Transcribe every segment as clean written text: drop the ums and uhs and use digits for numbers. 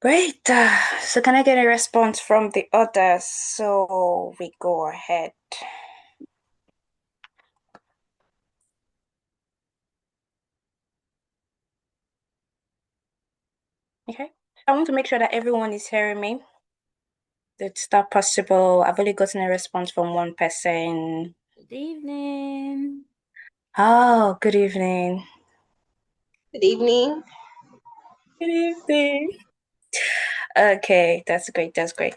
Great. So can I get a response from the others? So we go ahead. Okay. I want to make sure that everyone is hearing me. It's that possible. I've only gotten a response from one person. Good evening. Oh, good evening. Good evening. Good evening. Okay, that's great. That's great.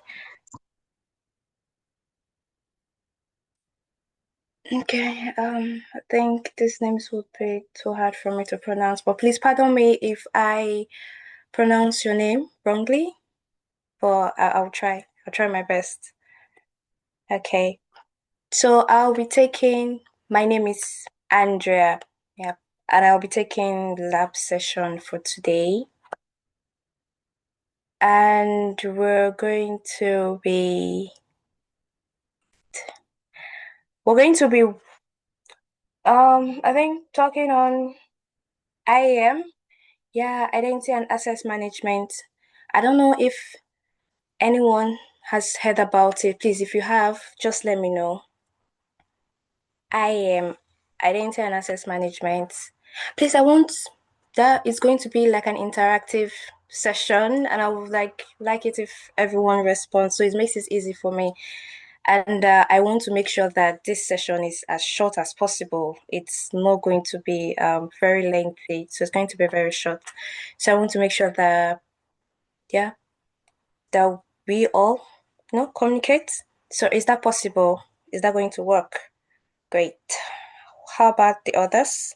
Okay, I think these names would be too hard for me to pronounce, but please pardon me if I pronounce your name wrongly, but I'll try. I'll try my best. Okay. So I'll be taking, my name is Andrea. Yep. And I'll be taking lab session for today. And we're going to be I think talking on IAM. Yeah, identity and access management. I don't know if anyone has heard about it. Please, if you have, just let me know. IAM, identity and access management. Please, I want that is going to be like an interactive session, and I would like it if everyone responds, so it makes it easy for me. And I want to make sure that this session is as short as possible. It's not going to be very lengthy, so it's going to be very short. So I want to make sure that yeah, that we all communicate. So is that possible? Is that going to work? Great. How about the others?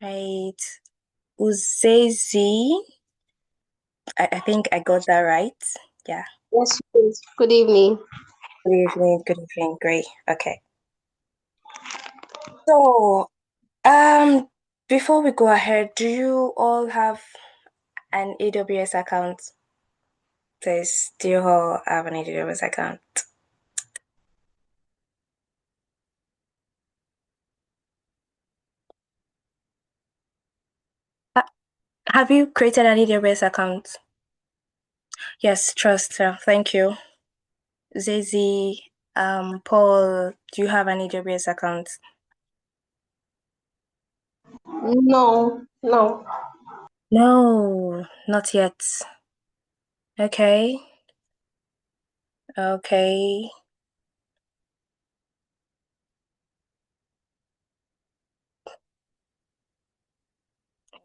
Right. Uzezi. I think I got that right. Yeah. Yes, please. Good evening. Good evening. Good evening. Great. Okay. So, before we go ahead, do you all have an AWS account? Please, do you all have an AWS account? Ha- Have you created an AWS account? Yes, trust. Thank you. Zazie, Paul, do you have an AWS account? No, no. No, not yet. Okay. Okay.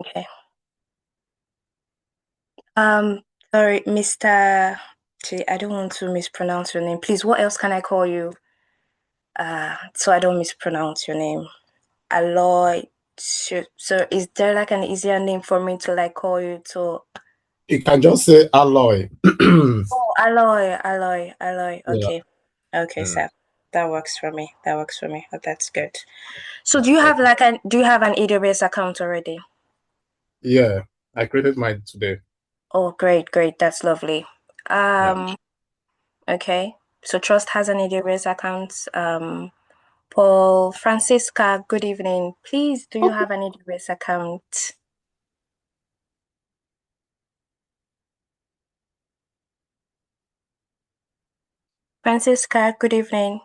Okay. Um, sorry, Mr. I don't want to mispronounce your name. Please, what else can I call you? So I don't mispronounce your name. Aloy. So is there like an easier name for me to like call you to? You can just say alloy. Oh, Aloy. Yeah. Okay. Okay, Mm. sir. That works for me. That works for me. Oh, that's good. So Okay. do you have an AWS account already? Yeah, I created mine today. Oh, great, great. That's lovely. Yeah. Um, okay. So Trust has an AWS account. Paul, Francisca, good evening. Please, do you have an AWS account? Francisca, good evening.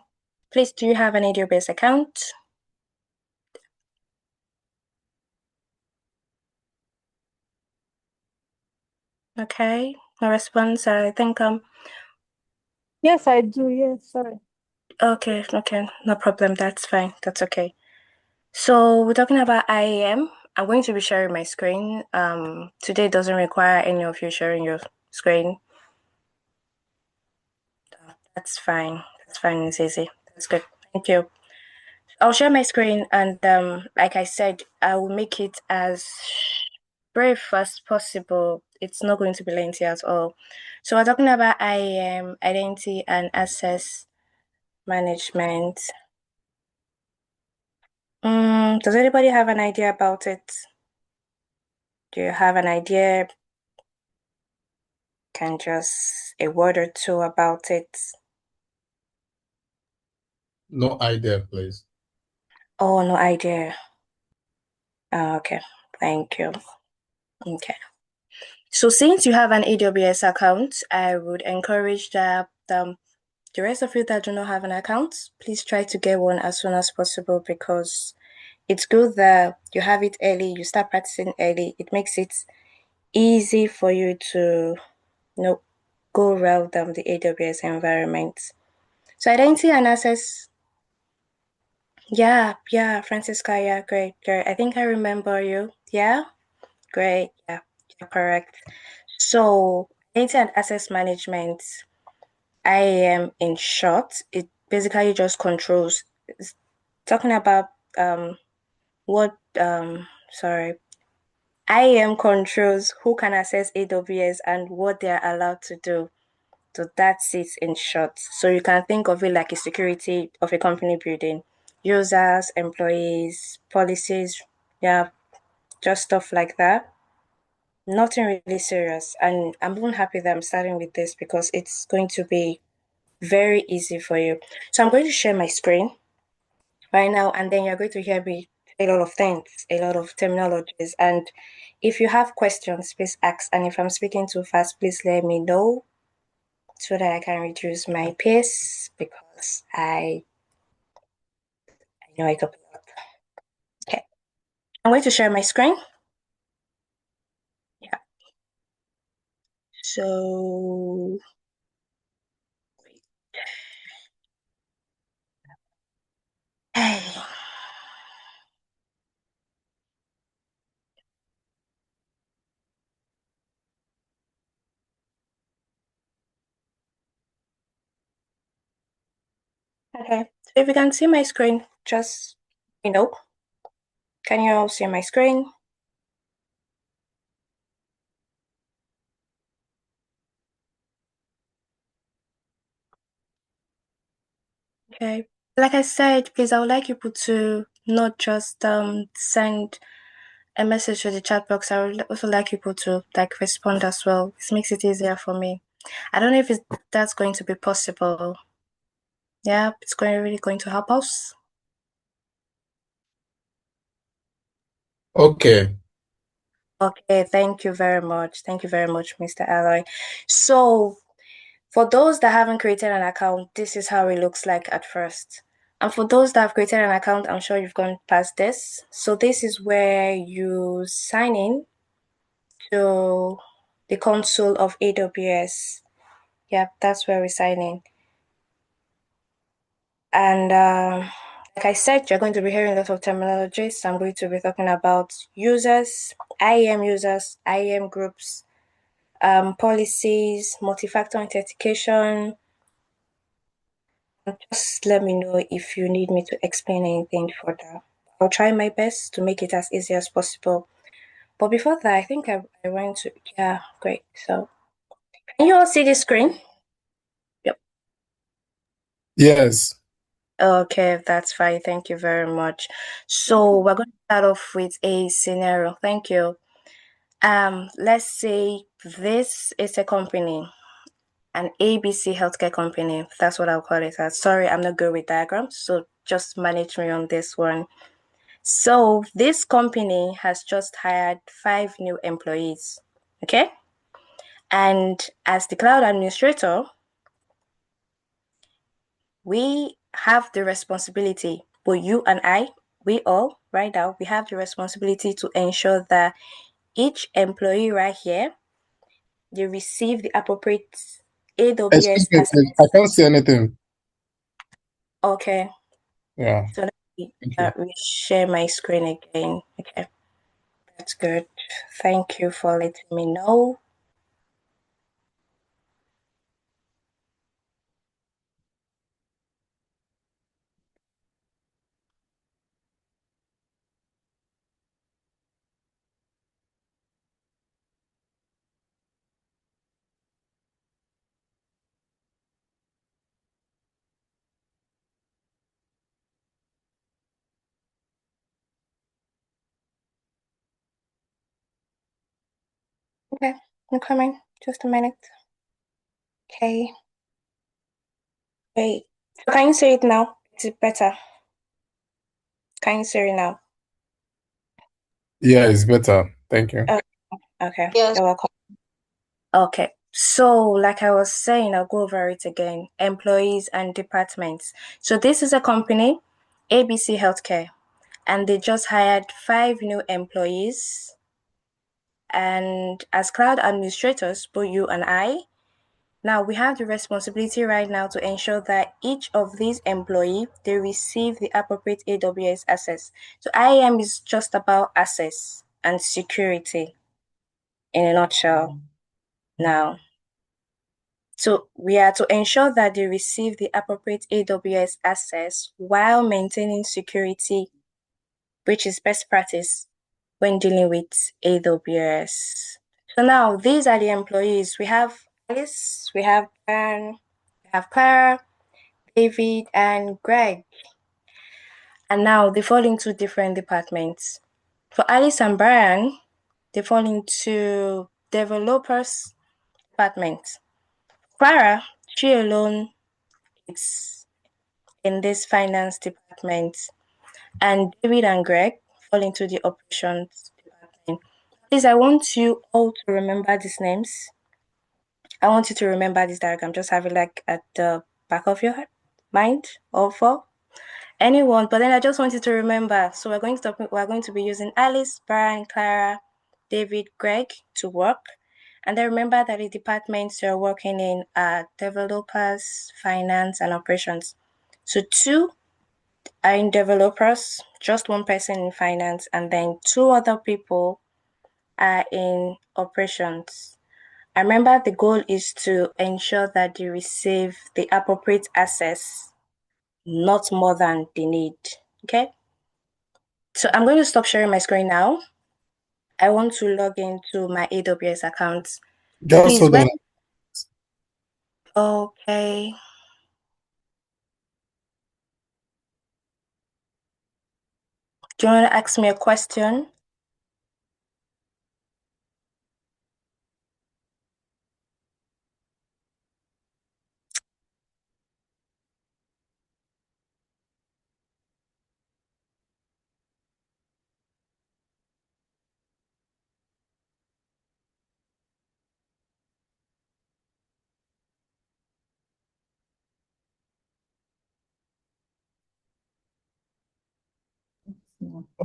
Please, do you have an AWS account? Okay, no response. I think Yes, I do. Yes, sorry. okay, no problem. That's fine. That's okay. So we're talking about IAM. I'm going to be sharing my screen. Today doesn't require any of you sharing your screen. That's fine. That's fine, it's easy. That's good. Thank you. I'll share my screen and like I said, I will make it as brief as possible. It's not going to be lengthy at all. So we're talking about IAM, identity and access management. Does anybody have an idea about it? Do you have an idea? Can just a word or two about it? No idea, please. Oh, no idea. Okay, thank you. Okay. So since you have an AWS account, I would encourage that the rest of you that do not have an account, please try to get one as soon as possible because it's good that you have it early, you start practicing early. It makes it easy for you to go around the AWS environment. So identity and access, yeah, Francisca, yeah, great, great. I think I remember you. Yeah, great, yeah, you're correct. So identity and access management, IAM in short, it basically just controls. It's talking about what sorry, IAM controls who can access AWS and what they're allowed to do. So that's it in short. So you can think of it like a security of a company building. Users, employees, policies, yeah, just stuff like that. Nothing really serious. And I'm even happy that I'm starting with this because it's going to be very easy for you. So I'm going to share my screen right now, and then you're going to hear me a lot of things, a lot of terminologies. And if you have questions, please ask. And if I'm speaking too fast, please let me know so that I can reduce my pace because I know I talk a lot. Okay, I'm going to share my screen. Yeah. So, hey. Okay. So if you can see my screen, just can you all see my screen? Okay. Like I said, please, I would like people to not just send a message to the chat box. I would also like people to like respond as well. This makes it easier for me. I don't know if that's going to be possible. Yeah, it's really going to help us. Okay. Okay, thank you very much. Thank you very much, Mr. Alloy. So, for those that haven't created an account, this is how it looks like at first. And for those that have created an account, I'm sure you've gone past this. So, this is where you sign in to the console of AWS. Yep, that's where we sign in. And like I said, you're going to be hearing a lot of terminologies. I'm going to be talking about users, IAM groups, policies, multi-factor authentication. Just let me know if you need me to explain anything further. I'll try my best to make it as easy as possible. But before that, I think I want to, yeah, great. So, can you all see the screen? Yep. Yes. Okay, that's fine. Thank you very much. So, we're going to start off with a scenario. Thank you. Let's say this is a company, an ABC healthcare company. That's what I'll call it as. Sorry, I'm not good with diagrams, so just manage me on this one. So this company has just hired 5 new employees. Okay. And as the cloud administrator, we have the responsibility, but you and I, we all right now, we have the responsibility to ensure that each employee right here, they receive the appropriate AWS Excuse me, I access. can't see anything. Okay. Yeah. So let me Thank you. share my screen again. Okay, that's good. Thank you for letting me know. Okay, I'm coming. Just a minute. Okay, wait. So can you say it now? Is it better? Can you say it now? Yeah, it's better. Thank you. Oh, okay, Yes. you're welcome. Okay, so like I was saying, I'll go over it again. Employees and departments. So this is a company, ABC Healthcare, and they just hired 5 new employees. And as cloud administrators, both you and I, now we have the responsibility right now to ensure that each of these employee they receive the appropriate AWS access. So IAM is just about access and security in a nutshell. Now, so we are to ensure that they receive the appropriate AWS access while maintaining security, which is best practice when dealing with AWS. So now these are the employees. We have Alice, we have Ben, we have Clara, David, and Greg. And now they fall into different departments. For Alice and Brian, they fall into developers department. Clara, she alone is in this finance department. And David and Greg fall into the operations department. Please, I want you all to remember these names. I want you to remember this diagram. Just have it like at the back of your mind, all four. Anyone, but then I just want you to remember. So we're going to be using Alice, Brian, Clara, David, Greg to work. And then remember that the departments you're working in are developers, finance, and operations. So two are in developers, just one person in finance, and then two other people are in operations. I remember the goal is to ensure that they receive the appropriate access, not more than they need. Okay? So I'm going to stop sharing my screen now. I want to log into my AWS account. Just Please, hold when on. okay. Do you want to ask me a question?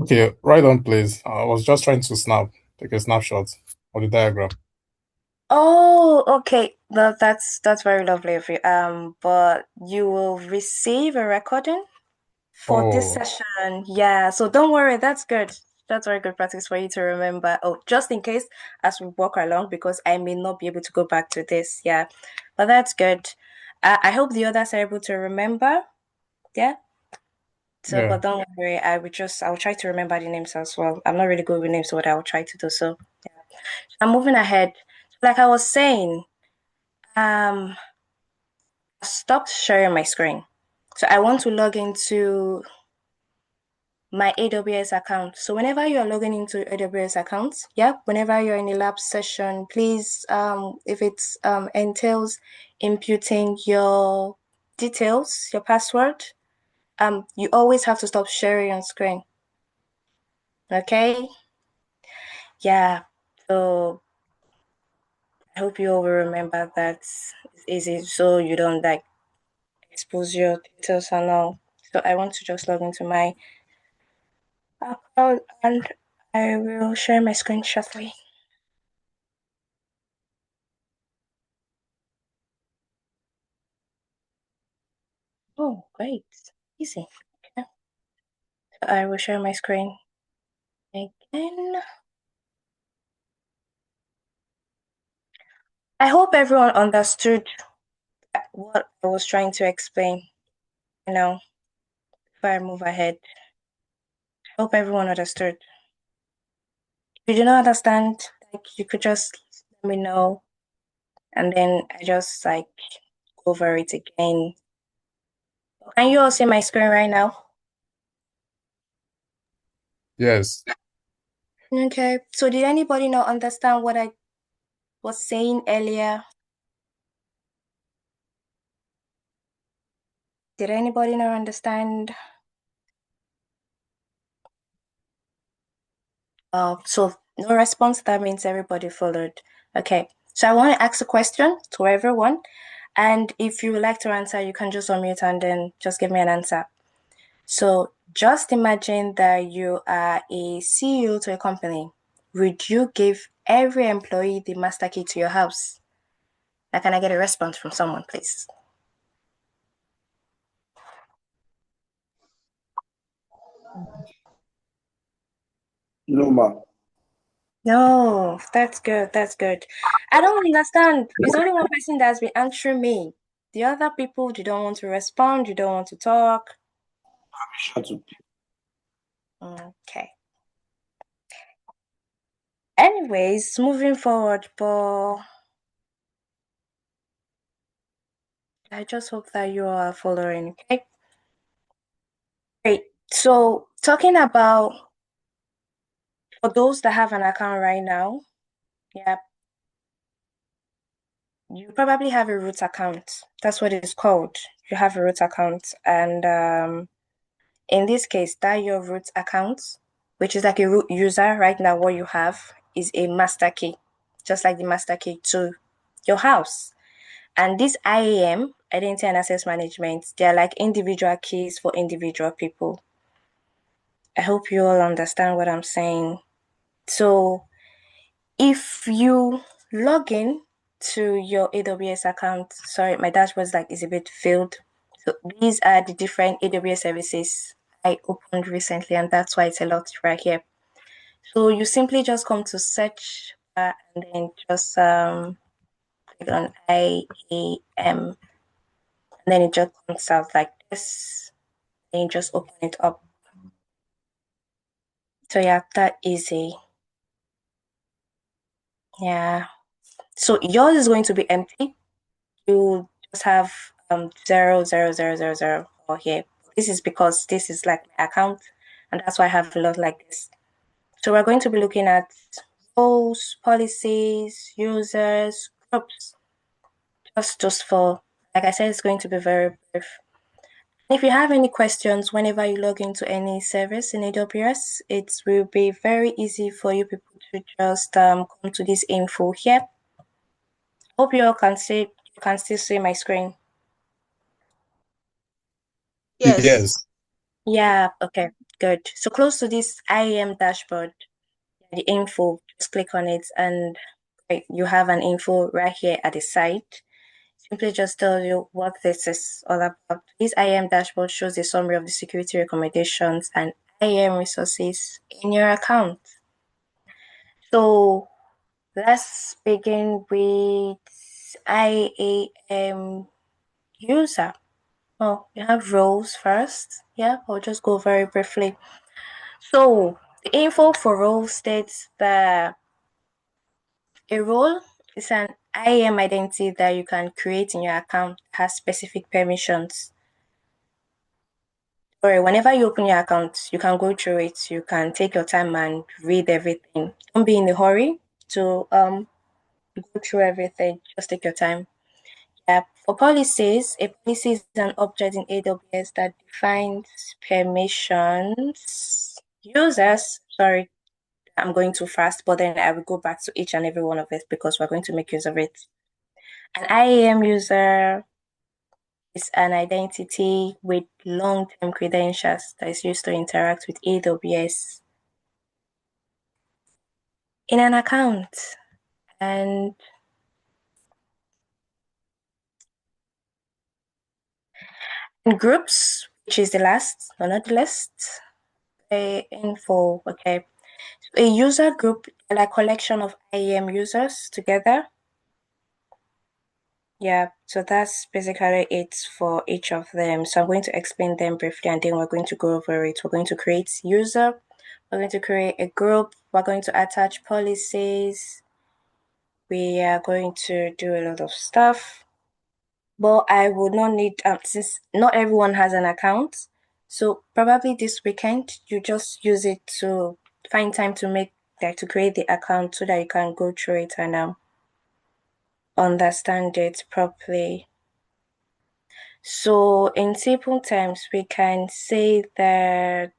Okay, right on, please. I was just trying to take a snapshot of the diagram. Oh, okay. Well, that's very lovely of you. But you will receive a recording for this Oh, session. Yeah, so don't worry, that's good. That's very good practice for you to remember. Oh, just in case as we walk along, because I may not be able to go back to this. Yeah, but that's good. I hope the others are able to remember. Yeah. So, yeah. but don't worry, I'll try to remember the names as well. I'm not really good with names, so what I'll try to do. So, yeah. I'm moving ahead. Like I was saying, um, I stopped sharing my screen. So I want to log into my AWS account. So whenever you are logging into AWS accounts, yeah, whenever you're in a lab session, please, if it's entails imputing your details, your password, you always have to stop sharing on screen. Okay? Yeah. So I hope you all will remember that it's easy so you don't like expose your details and all. So I want to just log into my account and I will share my screen shortly. Oh, great. Easy. Okay. So I will share my screen again. I hope everyone understood what I was trying to explain, before I move ahead. Hope everyone understood. If you do not understand, like you could just let me know and then I just like go over it again. Can you all see my screen right now? Yes. Okay. So did anybody not understand what I was saying earlier? Did anybody not understand? So no response, that means everybody followed. Okay. So I want to ask a question to everyone. And if you would like to answer, you can just unmute and then just give me an answer. So just imagine that you are a CEO to a company. Would you give every employee the master key to your house? Now, can I get a response from someone, please? No, ma. No, that's good. That's good. I don't understand. It's only one person that's been answering me. The other people, you don't want to respond, you don't want to talk. Shut up. Okay. Anyways, moving forward, but I just hope that you are following, okay? Great. So, talking about for those that have an account right now, yeah, you probably have a root account. That's what it's called. You have a root account, and in this case, that your root account, which is like a root user right now, what you have is a master key, just like the master key to your house. And this IAM, Identity and Access Management, they're like individual keys for individual people. I hope you all understand what I'm saying. So if you log in to your AWS account, sorry, my dashboard is a bit filled. So these are the different AWS services I opened recently, and that's why it's a lot right here. So you simply just come to search and then just click on IAM, and then it just comes out like this. Then you just open it up. So yeah, that easy. Yeah. So yours is going to be empty. You just have 00000 or here. This is because this is like my account, and that's why I have a lot like this. So we're going to be looking at roles, policies, users, groups. Just for like I said, it's going to be very brief. If you have any questions whenever you log into any service in AWS, it will be very easy for you people to just come to this info here. Hope you all can see you can still see my screen. Yes. Yes. Yeah, okay, good. So close to this IAM dashboard, the info, just click on it and you have an info right here at the side. Simply just tell you what this is all about. This IAM dashboard shows a summary of the security recommendations and IAM resources in your account. So let's begin with IAM user. Oh, you have roles first. Yeah, I'll just go very briefly. So the info for role states that a role is an IAM identity that you can create in your account that has specific permissions. Or whenever you open your account, you can go through it. You can take your time and read everything. Don't be in a hurry to go through everything. Just take your time. Yeah. For policies, a policy is an object in AWS that defines permissions. Users, sorry, I'm going too fast, but then I will go back to each and every one of it because we're going to make use of it. An IAM user is an identity with long-term credentials that is used to interact with AWS in an account. And in groups, which is the last, or not the least, info, okay. A user group, like collection of IAM users together. Yeah, so that's basically it for each of them. So I'm going to explain them briefly and then we're going to go over it. We're going to create user, we're going to create a group, we're going to attach policies, we are going to do a lot of stuff. But I would not need since not everyone has an account. So probably this weekend you just use it to find time to make like to create the account so that you can go through it and understand it properly. So in simple terms, we can say that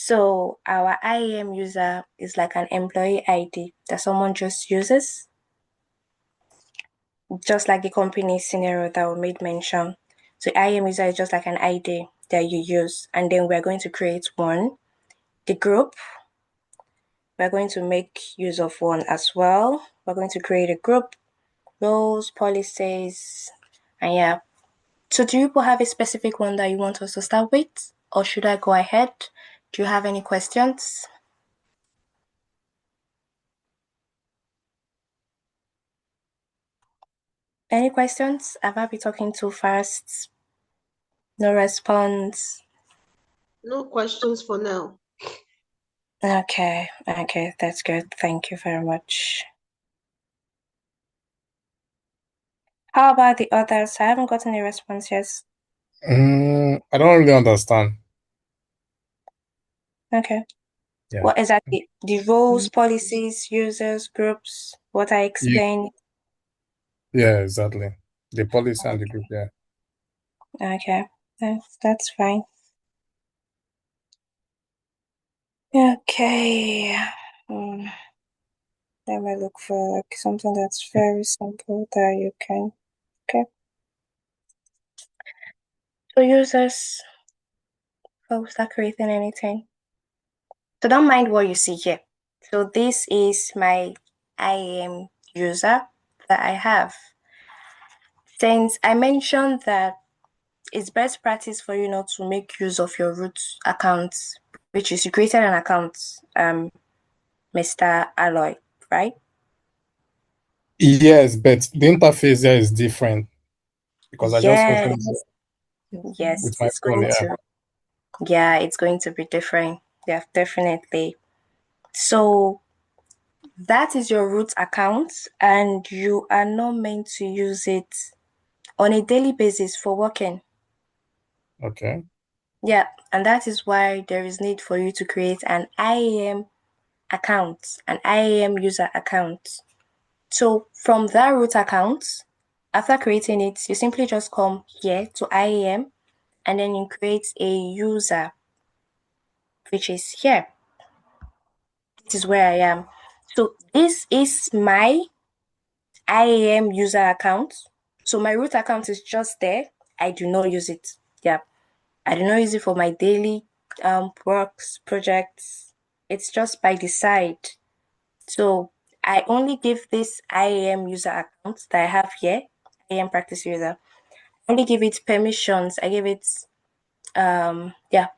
So our IAM user is like an employee ID that someone just uses, just like the company scenario that we made mention. So IAM user is just like an ID that you use, and then we're going to create one. The group, we're going to make use of one as well. We're going to create a group, roles, policies, and yeah. So do you people have a specific one that you want us to start with? Or should I go ahead? Do you have any questions? Any questions? Have I been talking too fast? No response. No questions for now. Okay, that's good. Thank you very much. How about the others? I haven't gotten a response yet. I don't really understand. Okay. Yeah. What exactly? The roles, policies, users, groups, what I Ye- explained. Yeah, exactly. The policy and the group, yeah. Okay, that's fine. Okay. Hmm. Let me look for like something that's very simple that you can. Okay. So users, oh, start creating anything. So don't mind what you see here. So this is my IAM user that I have. Since I mentioned that it's best practice for you not to make use of your root account, which is you created an account, Mr. Alloy, right? Yes, but the interface there is different because I just Yes, opened it yes, with my phone, yeah. it's going to be different. Yeah, definitely. So that is your root account, and you are not meant to use it on a daily basis for working. Okay. Yeah, and that is why there is need for you to create an IAM account, an IAM user account. So from that root account, after creating it, you simply just come here to IAM and then you create a user, which is here. This is where I am. So this is my IAM user account. So my root account is just there. I do not use it. Yeah. I do not use it for my daily works, projects. It's just by the side. So I only give this IAM user account that I have here, IAM practice user. I only give it permissions. I give it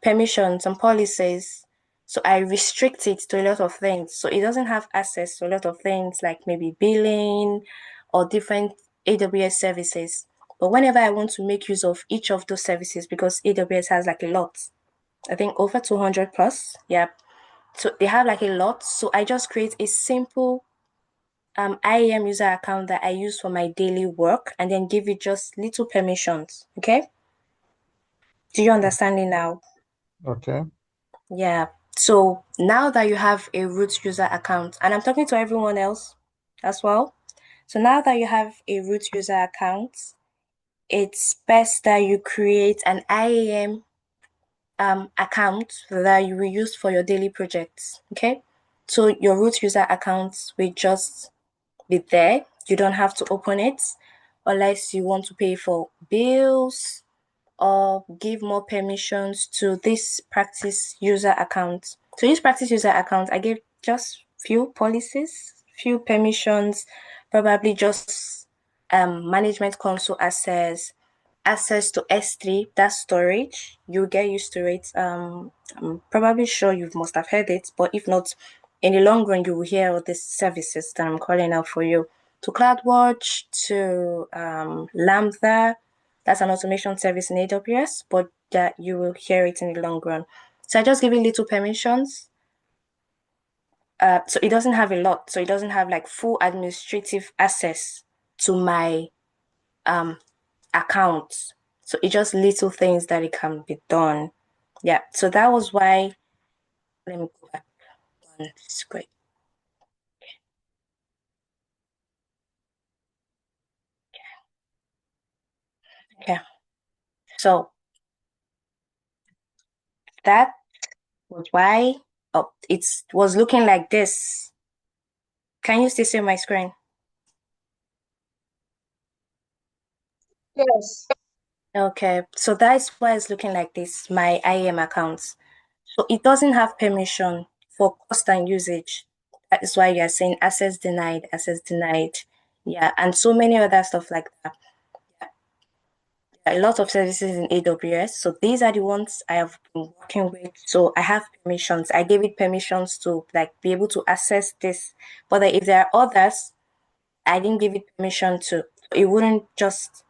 permissions and policies. So I restrict it to a lot of things. So it doesn't have access to a lot of things like maybe billing or different AWS services. But whenever I want to make use of each of those services, because AWS has like a lot, I think over 200 plus. Yeah. So they have like a lot. So I just create a simple IAM user account that I use for my daily work and then give it just little permissions. Okay. Do you understand it now? Okay. Yeah. So now that you have a root user account, and I'm talking to everyone else as well. So now that you have a root user account, it's best that you create an IAM account that you will use for your daily projects. Okay. So your root user account will just be there. You don't have to open it unless you want to pay for bills or give more permissions to this practice user account. So this practice user account, I give just few policies, few permissions, probably just management console access to S3, that storage. You get used to it. I'm probably sure you must have heard it, but if not, in the long run, you will hear all these services that I'm calling out for you. To CloudWatch, to Lambda, that's an automation service in AWS, but that you will hear it in the long run. So I just give it little permissions. So it doesn't have a lot. So it doesn't have like full administrative access to my um account. So it's just little things that it can be done. Yeah. So that was why. Let me go back on screen. Okay. So that But why? Oh, it was looking like this. Can you still see my screen? Yes. Okay, so that's why it's looking like this, my IAM account. So it doesn't have permission for cost and usage. That is why you're saying access denied, access denied. Yeah, and so many other stuff like that. A lot of services in AWS. So these are the ones I have been working with. So I have permissions. I gave it permissions to like be able to access this. But then if there are others, I didn't give it permission to. It wouldn't just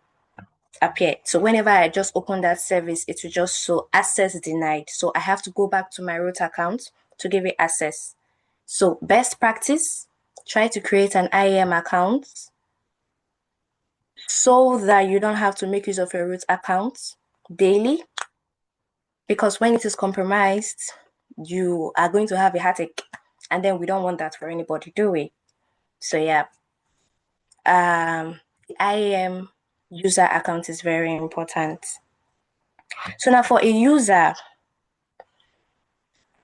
appear. So whenever I just open that service, it will just show access denied. So I have to go back to my root account to give it access. So best practice, try to create an IAM account so that you don't have to make use of your root account daily, because when it is compromised, you are going to have a heartache, and then we don't want that for anybody, do we? So yeah, the IAM user account is very important. So now for a user,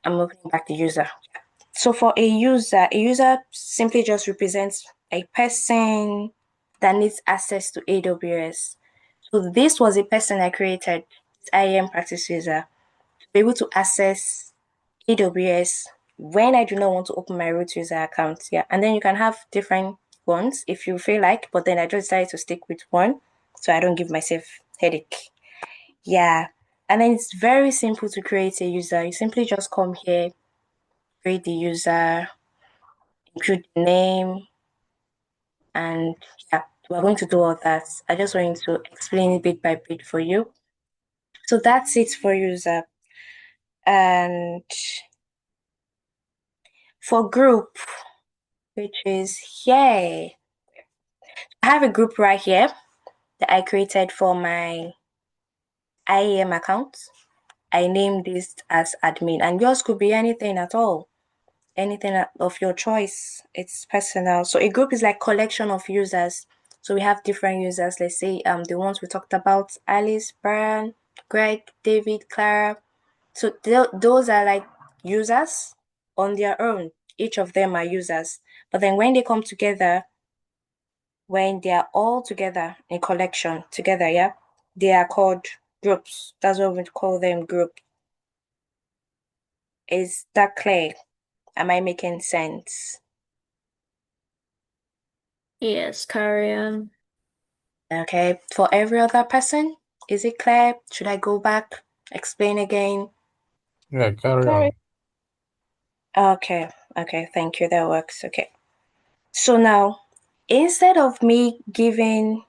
I'm moving back the user. So for a user simply just represents a person that needs access to AWS. So this was a person I created, IAM practice user, to be able to access AWS when I do not want to open my root user account. Yeah, and then you can have different ones if you feel like, but then I just decided to stick with one so I don't give myself headache. Yeah, and then it's very simple to create a user. You simply just come here, create the user, include the name, and yeah, we're going to do all that. I just want to explain it bit by bit for you. So that's it for user. And for group, which is here, I have a group right here that I created for my IAM account. I named this as admin, and yours could be anything at all, anything of your choice. It's personal. So a group is like collection of users. So we have different users. Let's say the ones we talked about: Alice, Brian, Greg, David, Clara. So those are like users on their own. Each of them are users. But then when they come together, when they are all together in collection together, yeah, they are called groups. That's what we call them, group. Is that clear? Am I making sense? Yes, carry on. Okay. For every other person, is it clear? Should I go back, explain again? Yeah, carry Carry. on. Okay. Okay. Thank you. That works. Okay. So now, instead of me giving,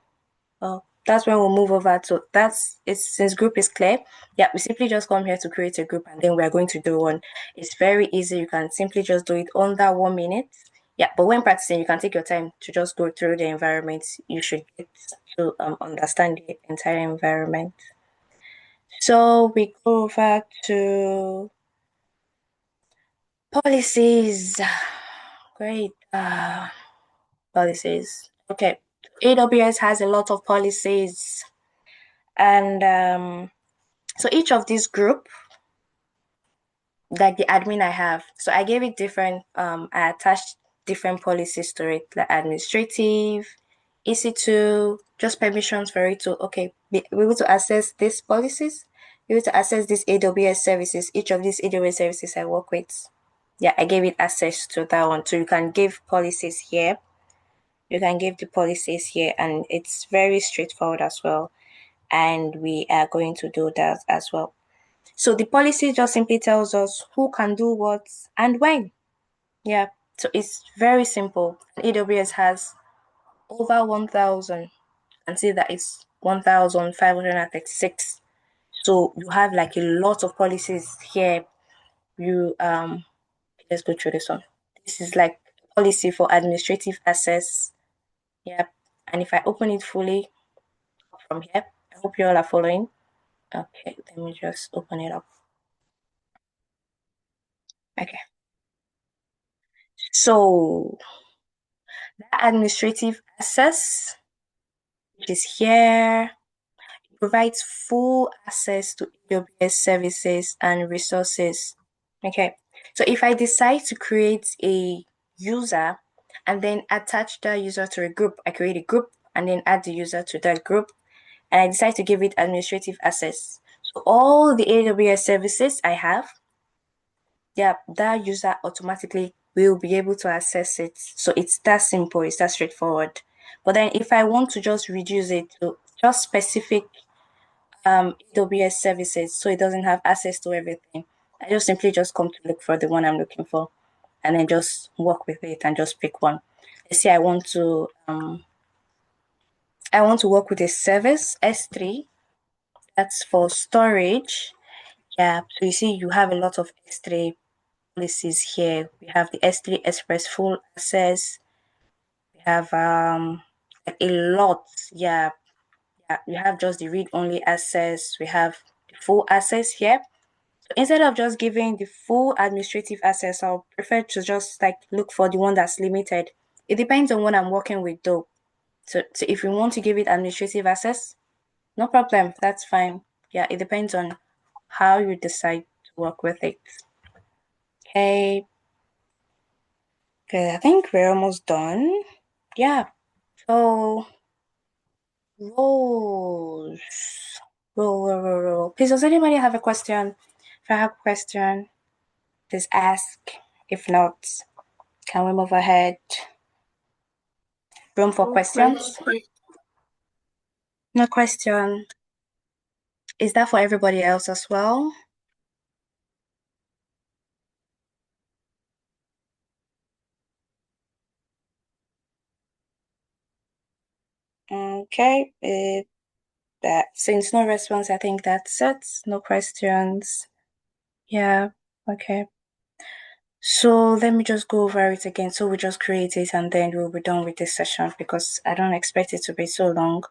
oh, that's when we'll move over to that's it's since group is clear. Yeah, we simply just come here to create a group and then we're going to do one. It's very easy. You can simply just do it under 1 minute. Yeah, but when practicing, you can take your time to just go through the environment. You should get to understand the entire environment. So we go over to policies. Great. Policies. Okay. AWS has a lot of policies. And so each of these group, like the admin I have, so I gave it different, I attached different policies to it, like administrative, EC2, just permissions for it to, okay, be able to access these policies, be able to access these AWS services, each of these AWS services I work with. Yeah, I gave it access to that one. So you can give policies here. You can give the policies here, and it's very straightforward as well. And we are going to do that as well. So the policy just simply tells us who can do what and when. Yeah. So it's very simple. AWS has over 1,000 and see that it's 1,536. So you have like a lot of policies here. You let's go through this one. This is like policy for administrative access. Yep. And if I open it fully from here, I hope you all are following. Okay, let me just open it up. Okay. So that administrative access, which is here, provides full access to AWS services and resources. Okay. So if I decide to create a user and then attach that user to a group, I create a group and then add the user to that group, and I decide to give it administrative access. So all the AWS services I have, yeah, that user automatically will be able to access it. So it's that simple, it's that straightforward. But then if I want to just reduce it to just specific AWS services so it doesn't have access to everything, I just simply just come to look for the one I'm looking for and then just work with it and just pick one. Let's say I want to work with a service S3 that's for storage. Yeah, so you see you have a lot of S3 policies here. We have the S3 Express full access. We have like a lot. Yeah, yeah. We have just the read only access. We have the full access here. So instead of just giving the full administrative access, I'll prefer to just like look for the one that's limited. It depends on what I'm working with though. So if you want to give it administrative access, no problem. That's fine. Yeah, it depends on how you decide to work with it. Okay. Okay, I think we're almost done. Yeah. So roles. Roll. Please, does anybody have a question? If I have a question, please ask. If not, can we move ahead? Room for No questions? question. No question. Is that for everybody else as well? Okay. That since no response, I think that's it. No questions. Yeah. Okay. So let me just go over it again. So we just create it and then we'll be done with this session because I don't expect it to be so long.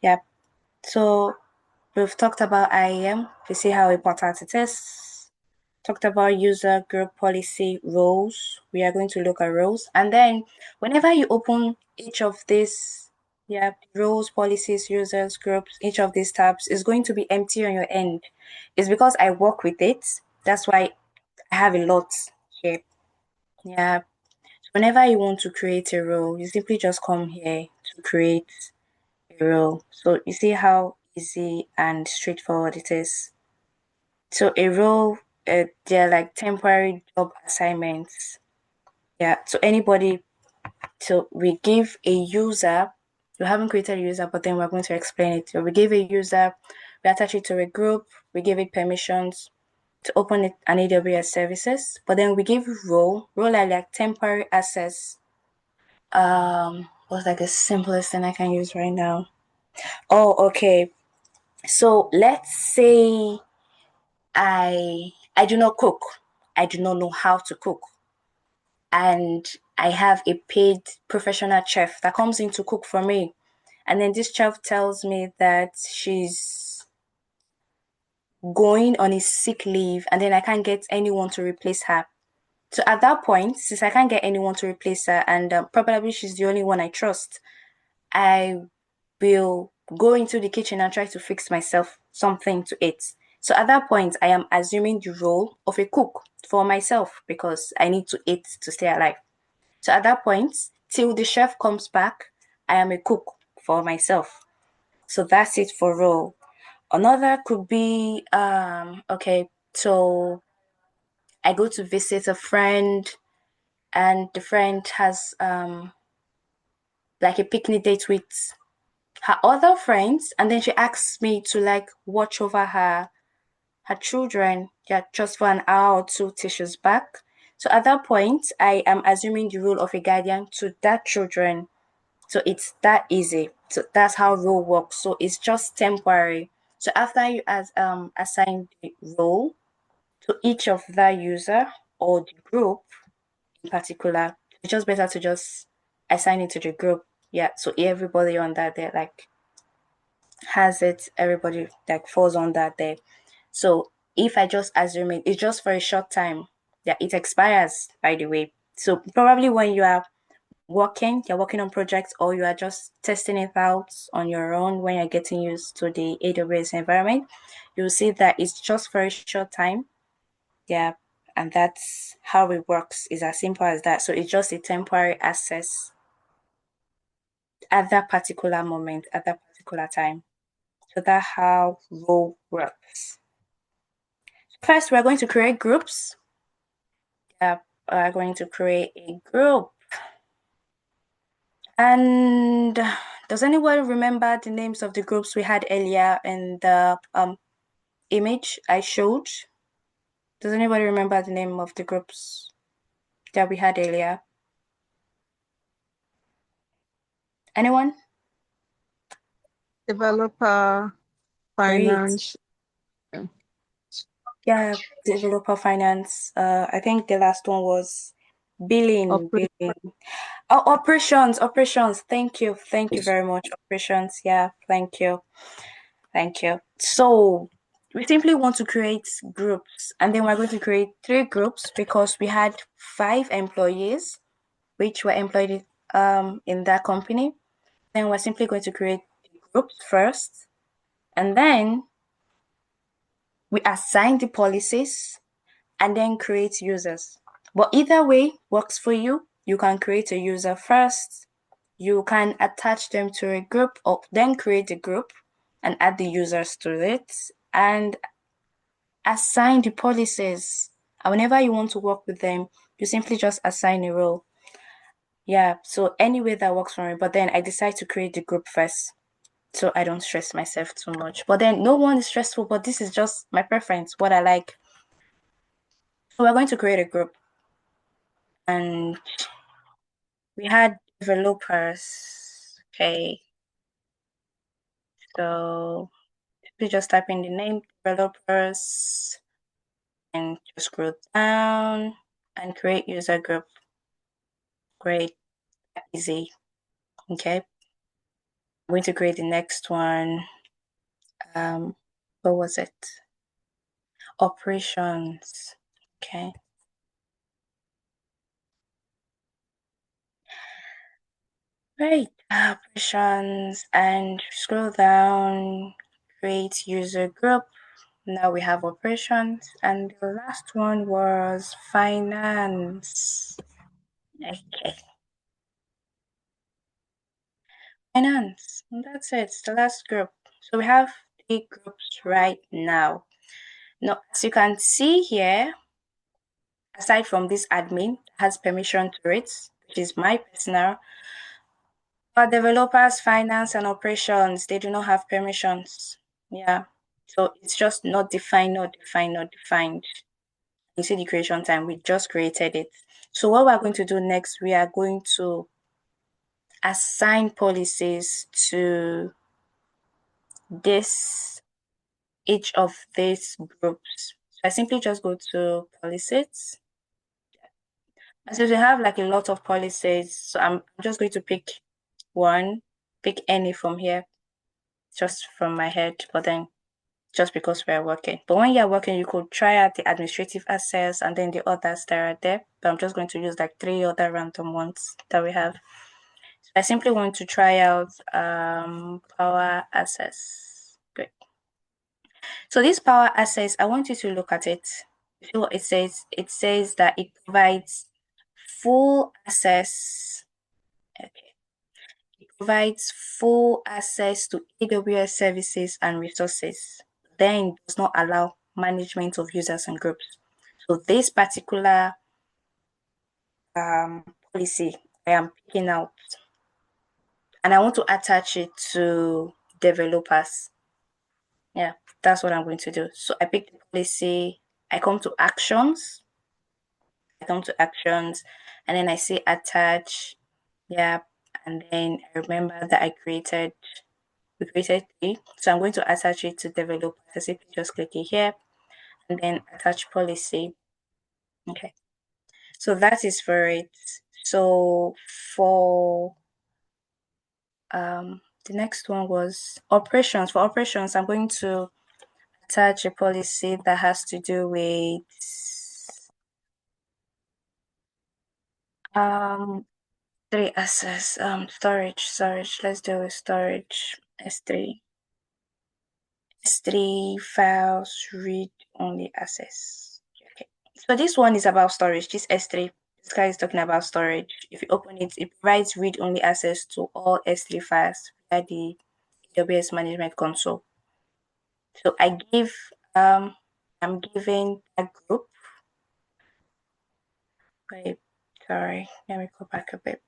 Yeah. So we've talked about IAM. We see how important it is. Talked about user group policy roles. We are going to look at roles. And then whenever you open each of these, yeah, roles, policies, users, groups, each of these tabs is going to be empty on your end. It's because I work with it. That's why I have a lot here. Yeah. Whenever you want to create a role, you simply just come here to create a role. So you see how easy and straightforward it is. So a role, they're like temporary job assignments. Yeah. So anybody, so we give a user, we haven't created a user, but then we're going to explain it. So we give a user, we attach it to a group, we give it permissions to open it an AWS services, but then we give role are like temporary access. What's like the simplest thing I can use right now? Oh, okay. So let's say I do not cook. I do not know how to cook. And I have a paid professional chef that comes in to cook for me. And then this chef tells me that she's going on a sick leave and then I can't get anyone to replace her. So at that point, since I can't get anyone to replace her and probably she's the only one I trust, I will go into the kitchen and try to fix myself something to eat. So at that point, I am assuming the role of a cook for myself because I need to eat to stay alive. So at that point, till the chef comes back, I am a cook for myself. So that's it for role. Another could be okay, so I go to visit a friend and the friend has like a picnic date with her other friends and then she asks me to like watch over her children, yeah, just for an hour or two till she's back. So at that point I am assuming the role of a guardian to that children. So it's that easy. So that's how role works. So it's just temporary. So after you assign the role to each of that user or the group in particular, it's just better to just assign it to the group. Yeah. So everybody on that there like has it, everybody like falls on that day. So if I just assume it, it's just for a short time. Yeah, it expires by the way. So probably when you're working on projects or you are just testing it out on your own when you're getting used to the AWS environment, you'll see that it's just for a short time. Yeah. And that's how it works. It's as simple as that. So it's just a temporary access at that particular moment, at that particular time. So that's how role works. First, we're going to create groups. We're going to create a group. And does anyone remember the names of the groups we had earlier in the image I showed? Does anybody remember the name of the groups that we had earlier? Anyone? Developer, Great. finance. Yeah, developer finance. I think the last one was billing. Operation. Billing. Oh, operations. Thank you. Thank you very much. Operations. Yeah, thank you. Thank you. So we simply want to create groups, and then we're going to create 3 groups because we had 5 employees which were employed in that company. Then we're simply going to create groups first, and then we assign the policies and then create users. But either way works for you. You can create a user first. You can attach them to a group or then create a group and add the users to it and assign the policies. And whenever you want to work with them, you simply just assign a role. Yeah, so any way that works for me. But then I decide to create the group first so I don't stress myself too much. But then no one is stressful, but this is just my preference, what I like. So we're going to create a group and we had developers. Okay, so we just type in the name developers and just scroll down and create user group. Great, easy. Okay, I'm going to create the next one. What was it? Operations. Okay. Right. Operations and scroll down, create user group. Now we have operations, and the last one was finance. Okay. Finance. And that's it. It's the last group. So we have 3 groups right now. Now, as you can see here, aside from this admin has permission to it, which is my personal, but developers, finance, and operations, they do not have permissions. Yeah. So it's just not defined, not defined, not defined. You see the creation time, we just created it. So what we're going to do next, we are going to assign policies to this each of these groups. So I simply just go to policies. And so we have like a lot of policies. So I'm just going to pick one, pick any from here, just from my head, but then just because we're working. But when you're working, you could try out the administrative access and then the others that are there. But I'm just going to use like 3 other random ones that we have. So I simply want to try out power access. Great. So this power access, I want you to look at it. See what it says? It says that it provides full access. Okay. It provides full access to AWS services and resources, then does not allow management of users and groups. So this particular policy I am picking out, and I want to attach it to developers. Yeah, that's what I'm going to do. So I pick the policy, I come to actions, and then I say attach. Yeah, and then I remember that we created 3. So I'm going to attach it to developers. I simply just click it here and then attach policy. Okay. So that is for it. So for the next one was operations. For operations, I'm going to attach a policy that has to do with 3 access storage. Let's do with storage. S3 files read only access. Okay. So this one is about storage. This S3, this guy is talking about storage. If you open it, it provides read-only access to all S3 files via the AWS Management Console. So I'm giving a group. Wait, sorry, let me go back a bit.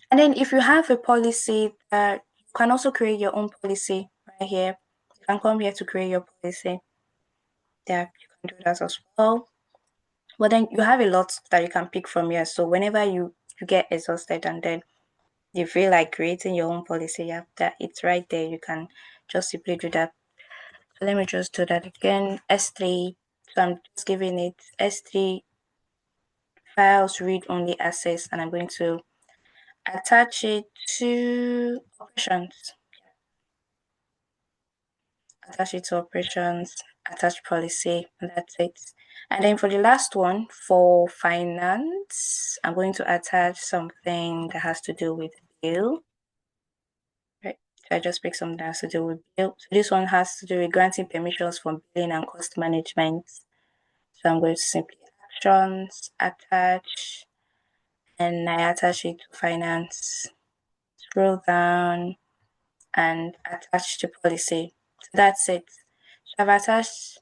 And then if you have a policy, you can also create your own policy right here. You can come here to create your policy. Yeah, you can do that as well. But then you have a lot that you can pick from here. So whenever you get exhausted and then you feel like creating your own policy, yeah, that it's right there. You can just simply do that. So let me just do that again. S3. So I'm just giving it S3 files read only access, and I'm going to attach it to operations. Attach it to operations, attach policy, and that's it. And then for the last one, for finance, I'm going to attach something that has to do with bill. Right. So I just pick something that has to do with bill. So this one has to do with granting permissions for billing and cost management. So I'm going to simply actions, attach, and I attach it to finance. Scroll down and attach to policy. So that's it. So I've attached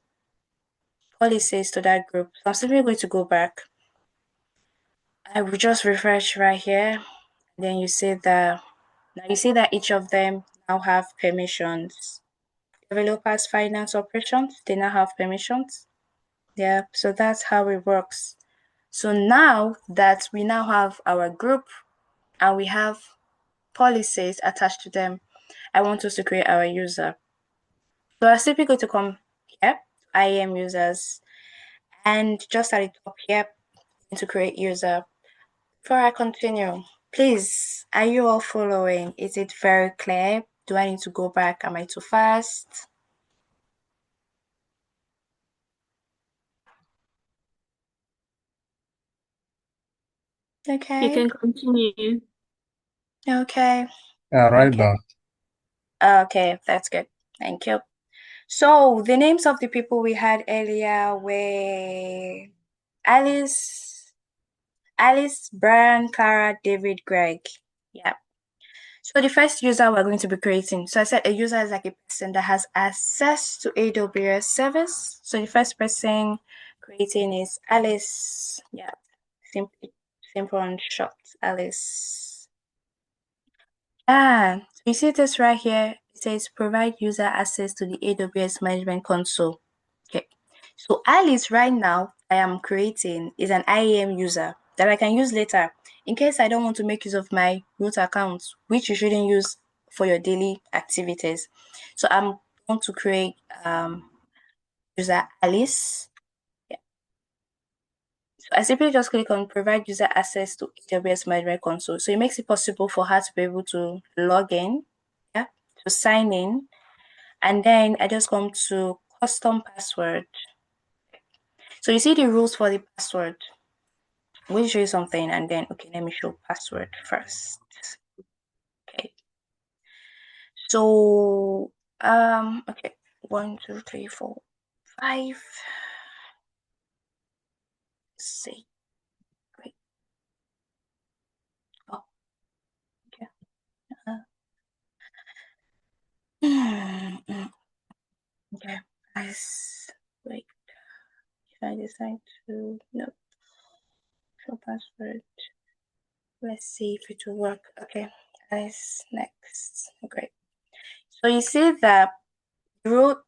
policies to that group. So I'm simply going to go back. I will just refresh right here. Then you see that now you see that each of them now have permissions. Developers, finance, operations, they now have permissions. Yeah, so that's how it works. So now that we now have our group and we have policies attached to them, I want us to create our user. So I'm simply going to come here, IAM users, and just at the top here, to create user. Before I continue, please, are you all following? Is it very clear? Do I need to go back? Am I too fast? Okay. You can continue. Okay. Yeah, right Okay. down. Okay, that's good. Thank you. So the names of the people we had earlier were Alice, Brian, Clara, David, Greg. Yeah. So the first user we're going to be creating. So I said a user is like a person that has access to AWS service. So the first person creating is Alice. Yeah. Simple and short. Alice. So you see this right here. It says provide user access to the AWS Management Console. Okay. So Alice right now I am creating is an IAM user that I can use later in case I don't want to make use of my root account, which you shouldn't use for your daily activities. So I'm going to create user Alice. Yeah. So I simply just click on provide user access to AWS Management Console. So it makes it possible for her to be able to log in, yeah, to sign in, and then I just come to custom password. So you see the rules for the password. We'll show you something and then okay, let me show password first. Okay. So okay, 1, 2, 3, 4, 5. See. Great. Oh, okay. Okay. Guys, wait. If I decide to no show password. Let's see if it will work. Okay. Guys, next. Great. So you see that root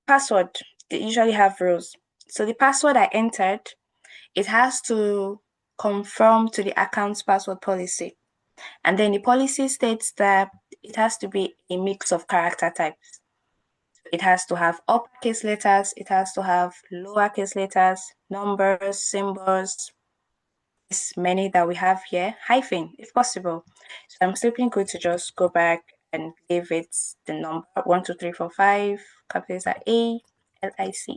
password, they usually have rules. So the password I entered, it has to conform to the account's password policy. And then the policy states that it has to be a mix of character types. It has to have uppercase letters, it has to have lowercase letters, numbers, symbols, this many that we have here, hyphen if possible. So I'm simply going to just go back and give it the number 1, 2, 3, 4, 5, capitals are ALICE.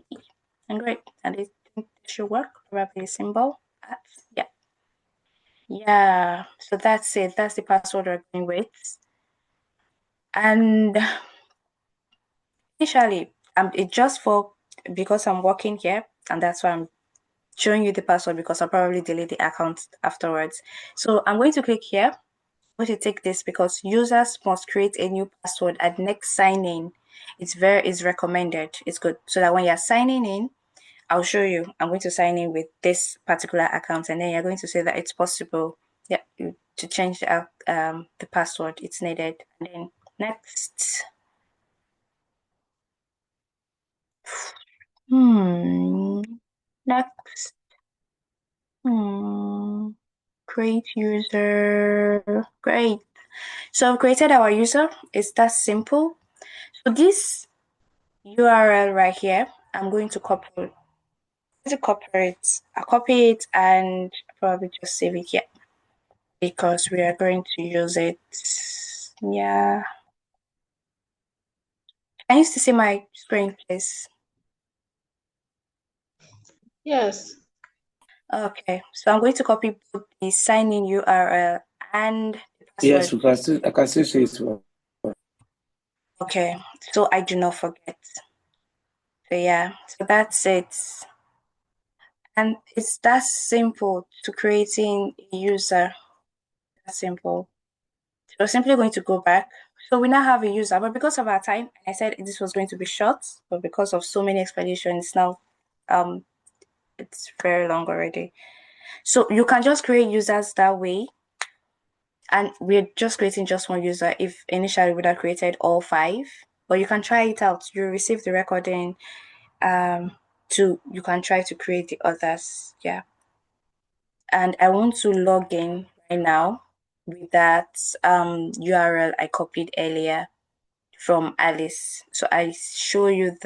And great. And it should work. Probably a symbol. Yeah. Yeah. So that's it. That's the password we're going with. And initially, it's just for because I'm working here, and that's why I'm showing you the password because I'll probably delete the account afterwards. So I'm going to click here. I'm going to take this because users must create a new password at next sign in. It's recommended. It's good. So that when you're signing in, I'll show you. I'm going to sign in with this particular account, and then you're going to say that it's possible. Yeah, to change the password. It's needed. And then next. Hmm. Next. Hmm. Create user. Great. So I've created our user. It's that simple. So this URL right here, I'm going to copy it. I'll copy it and probably just save it here because we are going to use it. Yeah. I used to see my screen, please. Yes. Okay. So I'm going to copy both the sign in URL and the Yes, password. I can still see it. Okay. So I do not forget. So yeah. So that's it. And it's that simple to creating a user. That simple. So we're simply going to go back. So we now have a user, but because of our time, I said this was going to be short, but because of so many explanations, now um it's very long already. So you can just create users that way, and we're just creating just one user. If initially we would have created all five, but you can try it out. You receive the recording, you can try to create the others. Yeah. And I want to log in right now with that URL I copied earlier from Alice. So I show you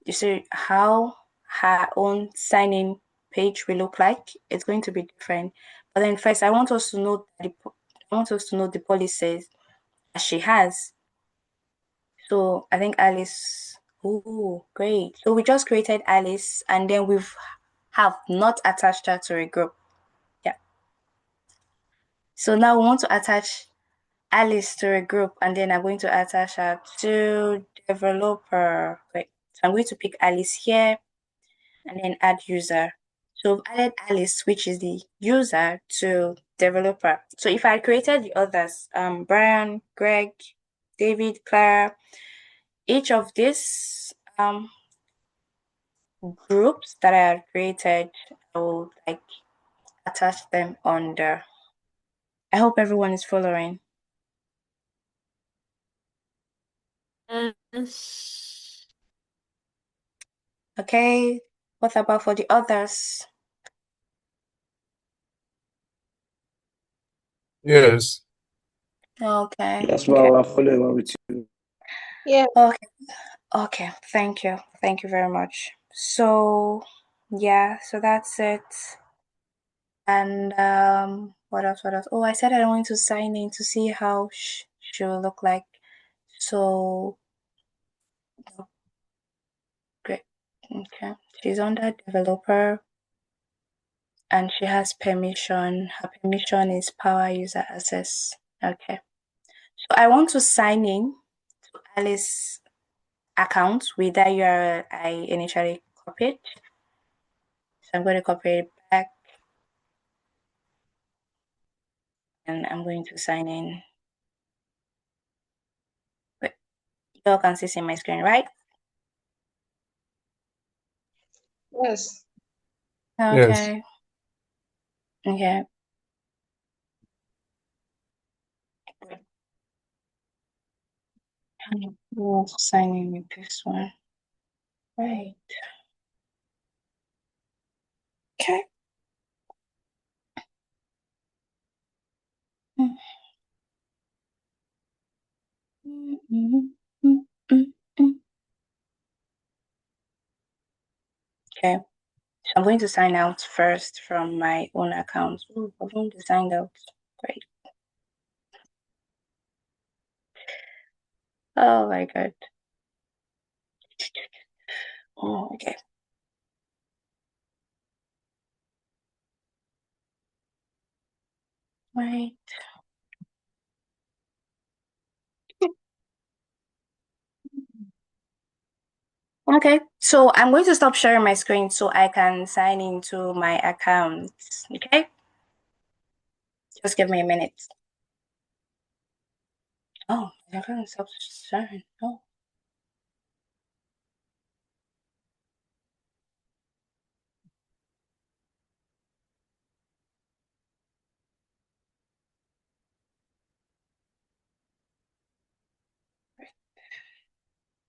you see how her own sign-in page will look like. It's going to be different. But then first I want us to know the policies that she has. So I think Alice, oh great. So we just created Alice and then have not attached her to a group. Yeah. So now we want to attach Alice to a group and then I'm going to attach her to developer. Wait, so I'm going to pick Alice here and then add user. So I've added Alice, which is the user, to developer. So if I created the others, Brian, Greg, David, Clara, each of these groups that I had created, I will like attach them under. I hope everyone is following. Yes. Okay. What about for the others? Yes. Okay. Yes, Okay. well, I follow with you. Yeah. Okay. Okay. Thank you. Thank you very much. So, yeah. So that's it. And what else? What else? Oh, I said I wanted to sign in to see how she will look like. So great. Okay. She's under developer and she has permission. Her permission is power user access. Okay. So I want to sign in to Alice account with that URL I initially copied. So I'm going to copy it back and I'm going to sign in. Wait, you all can see my screen, right? Yes. Yes. Okay. Okay. We'll sign in with this one. Right. Okay. Okay. So I'm going to sign out first from my own account. Oh, I've only signed out. Great. Oh my god. Oh, okay. Right. Okay, so I'm going to stop sharing my screen so I can sign into my account. Okay, just give me a minute. Oh, I can't stop sharing. Oh,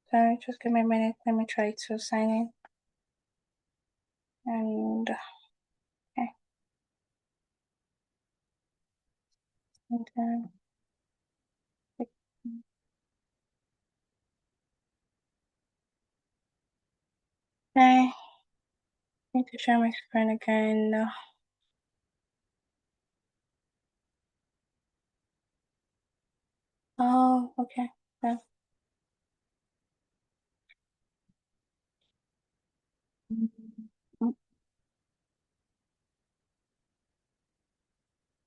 sorry, just give me a minute. Let me try to sign in. And okay, and then I need to share my screen again. Oh, okay. Yeah.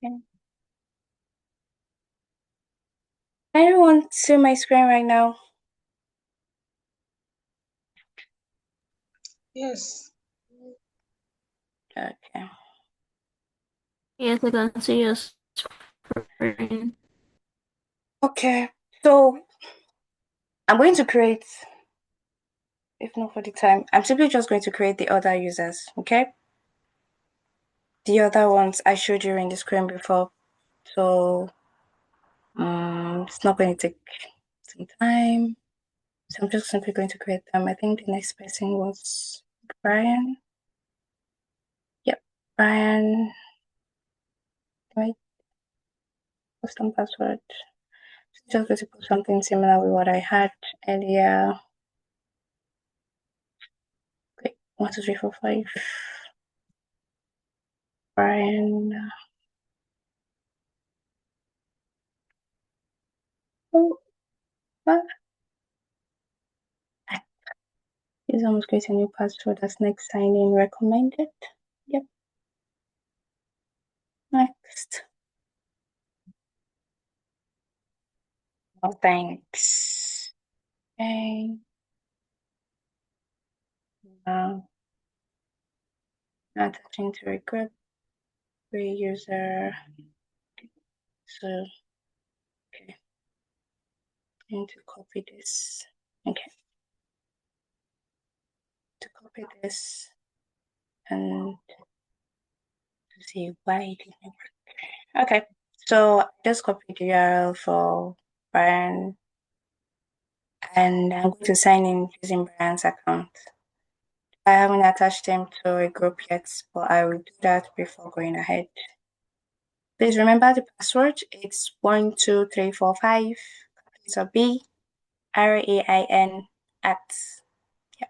Okay. Anyone see my screen right now? Yes. Okay. Yes, I can see your screen. Okay. So I'm going to create, if not for the time, I'm simply just going to create the other users. Okay. The other ones I showed you in the screen before. So it's not going to take some time. So I'm just simply going to create them. I think the next person was Brian. Yep. Brian. Right. Custom password. Just going to put something similar with what I had earlier. Okay. 1, 2, 3, 4, 5. Brian. Oh, what? Is almost create a new password as next sign in recommended. Yep. Next. Oh, thanks. Okay. Now, attaching to a group, free user. So, okay. I need to copy this. Okay. To copy this and to see why it didn't work. Okay. So, I just copied the URL for Brian and I'm going to sign in using Brian's account. I haven't attached them to a group yet, but I will do that before going ahead. Please remember the password. It's 1, 2, 3, 4, 5. So BRAIN at, yeah.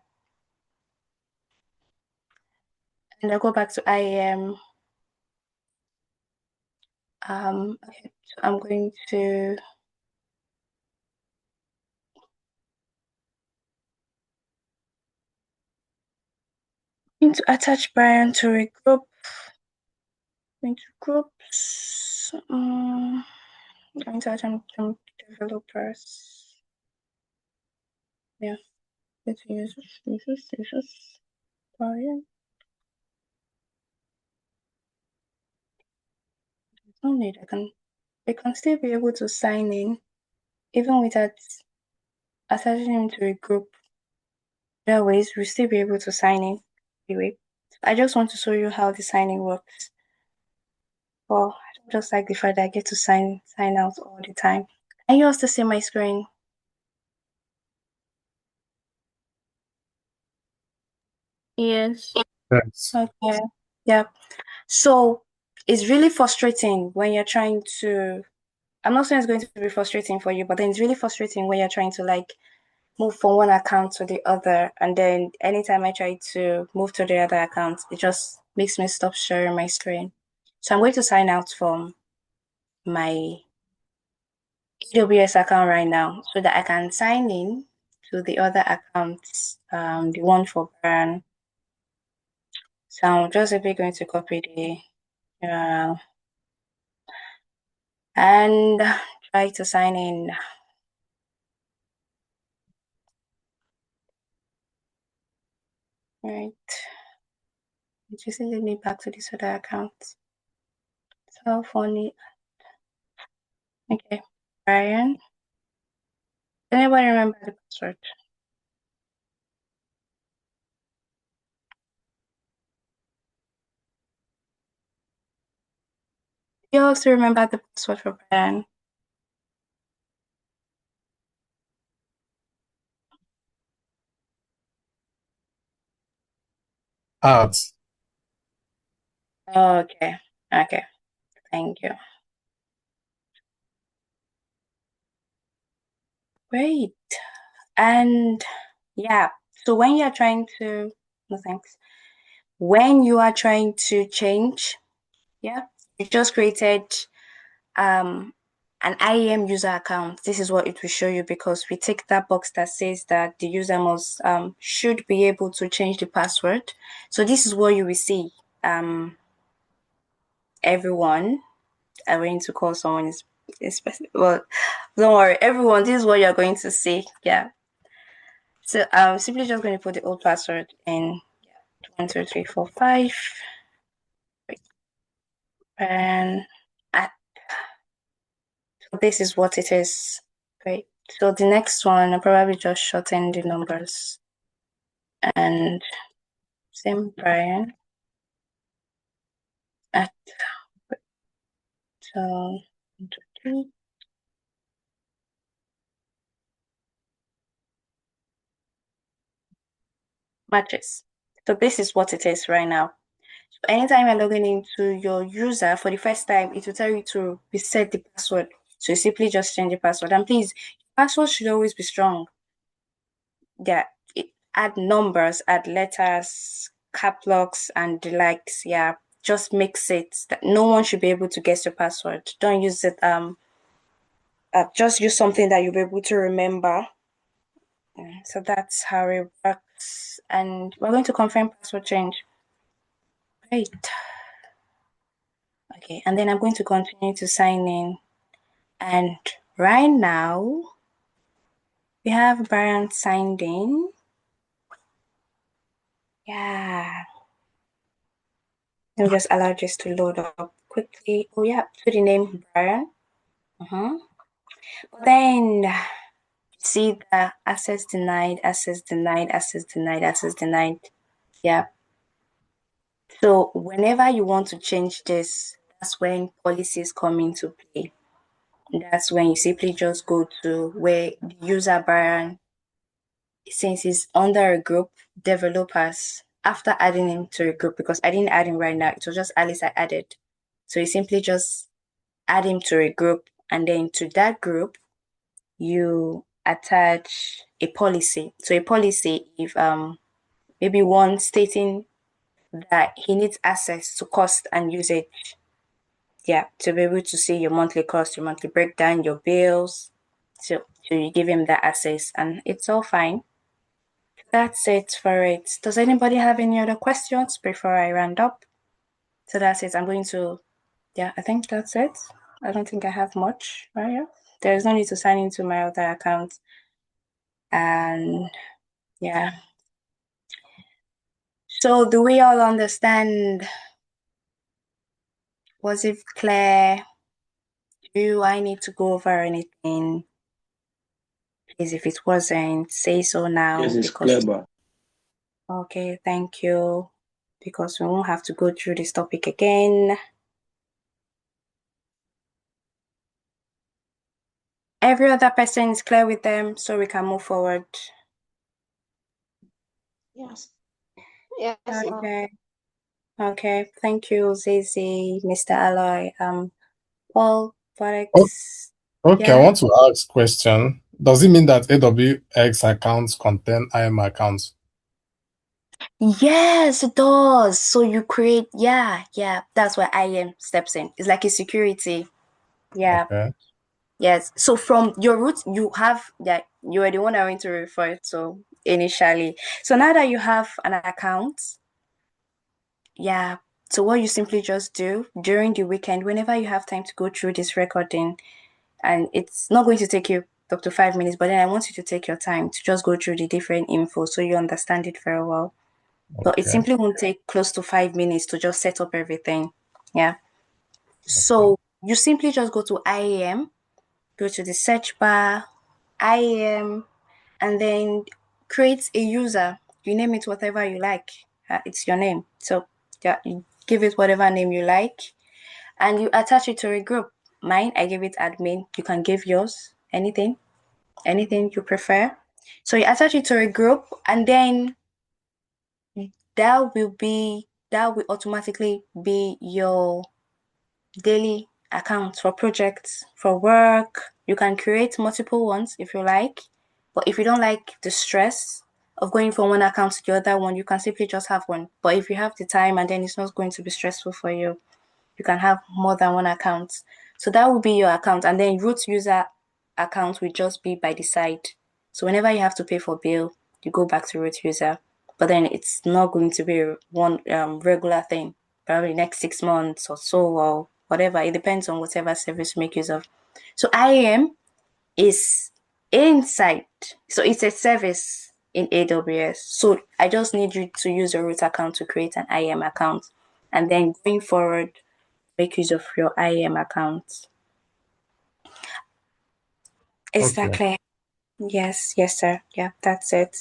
And I'll go back to IAM. Okay, so I'm going to attach Brian to a group. Into groups. Going to attach some developers. Yeah. Let's use Brian. No need. They can still be able to sign in even without attaching him to a group. Other ways we'll still be able to sign in anyway. I just want to show you how the signing works. Well, I don't just like the fact that I get to sign out all the time. Can you also see my screen? Yes. Yes. Okay. Yeah. So it's really frustrating when you're trying to. I'm not saying it's going to be frustrating for you, but then it's really frustrating when you're trying to like move from one account to the other, and then anytime I try to move to the other account, it just makes me stop sharing my screen. So I'm going to sign out from my AWS account right now so that I can sign in to the other accounts, the one for Brian. So I'm just simply going to copy the and try to sign in. Right. It just sending me back to this other account. So funny. Okay. Brian. Does anybody remember the password? You also remember the password for Brian? Art. Okay. Okay. Thank you. Great. And yeah, so when you're trying to, no thanks. When you are trying to change, yeah, you just created um an IAM user account. This is what it will show you because we tick that box that says that the user must should be able to change the password. So this is what you will see. Everyone, I'm going to call someone is well, don't worry, everyone, this is what you're going to see. Yeah. So I'm simply just going to put the old password in 1, 2, 3, 4, 5 and so this is what it is. Great. So the next one, I'll probably just shorten the numbers and same Brian at so 1, 2, 3 matches. So this is what it is right now. So anytime you're logging into your user for the first time, it will tell you to reset the password. So you simply just change the password. And please, password should always be strong. Yeah, add numbers, add letters, cap locks, and the likes. Yeah, just mix it. That no one should be able to guess your password. Don't use it. Just use something that you'll be able to remember. So that's how it works. And we're going to confirm password change. Great. Okay, and then I'm going to continue to sign in. And right now, we have Brian signed in. Yeah. Let me just allow this to load up quickly. Oh, yeah, put the name Brian. But then see the access denied, access denied, access denied, access denied. Yeah. So whenever you want to change this, that's when policies come into play. That's when you simply just go to where the user Brian, since he's under a group, developers, after adding him to a group, because I didn't add him right now, it was just Alice I added. So you simply just add him to a group, and then to that group, you attach a policy. So a policy, if maybe one stating that he needs access to cost and usage, yeah, to be able to see your monthly cost, your monthly breakdown, your bills. So you give him that access, and it's all fine. That's it for it. Does anybody have any other questions before I round up? So that's it. I'm going to, yeah, I think that's it. I don't think I have much, right? Yeah. There's no need to sign into my other account. And yeah. So do we all understand? Was it clear? Do I need to go over anything? Please, if it wasn't, say so now. Yes, it's Because clever. okay, thank you. Because we won't have to go through this topic again. Every other person is clear with them, so we can move forward. Yes. Yes, ma'am. Okay. Okay. Thank you, Zizi, Mr. Alloy. Paul, Oh, Forex. okay, I Yeah. want to ask question. Does it mean that AWS accounts contain IAM accounts? Yes, it does. So you create, yeah. That's why IAM steps in. It's like a security. Yeah. Okay. Yes. So from your roots, you have that you were the one I went to refer to initially. So now that you have an account, yeah. So what you simply just do during the weekend, whenever you have time to go through this recording, and it's not going to take you up to 5 minutes, but then I want you to take your time to just go through the different info so you understand it very well. but it Okay. simply won't take close to 5 minutes to just set up everything. Yeah. Okay. So you simply just go to IAM, go to the search bar, IAM, and then create a user. You name it whatever you like. It's your name. So yeah, you give it whatever name you like and you attach it to a group. Mine, I give it admin. You can give yours, anything you prefer. So you attach it to a group and then that will automatically be your daily account for projects, for work. You can create multiple ones if you like. But if you don't like the stress of going from one account to the other one, you can simply just have one. But if you have the time and then it's not going to be stressful for you, you can have more than one account. So that will be your account. And then root user account will just be by the side. So whenever you have to pay for bill, you go back to root user. But then it's not going to be one regular thing. Probably next 6 months or so or whatever. It depends on whatever service you make use of. So IAM is inside. So it's a service in AWS. So I just need you to use your root account to create an IAM account. And then going forward, make use of your IAM account. Okay. Exactly. Yes, sir. Yeah, that's it.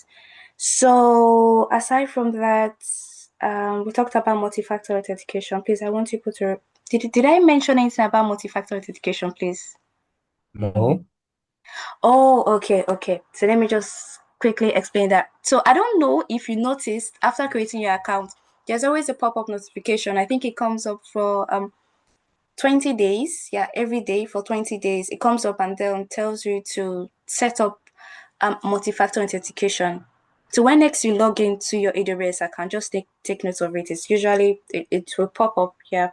So aside from that, we talked about multi-factor authentication. Please, I want you to did I mention anything about multi-factor authentication, please? No. Oh, okay. So let me just quickly explain that. So I don't know if you noticed after creating your account, there's always a pop-up notification. I think it comes up for 20 days. Yeah, every day for 20 days. It comes up and then tells you to set up multi-factor authentication. So when next you log into your AWS account, just take note of it. It's usually it will pop up. Yeah.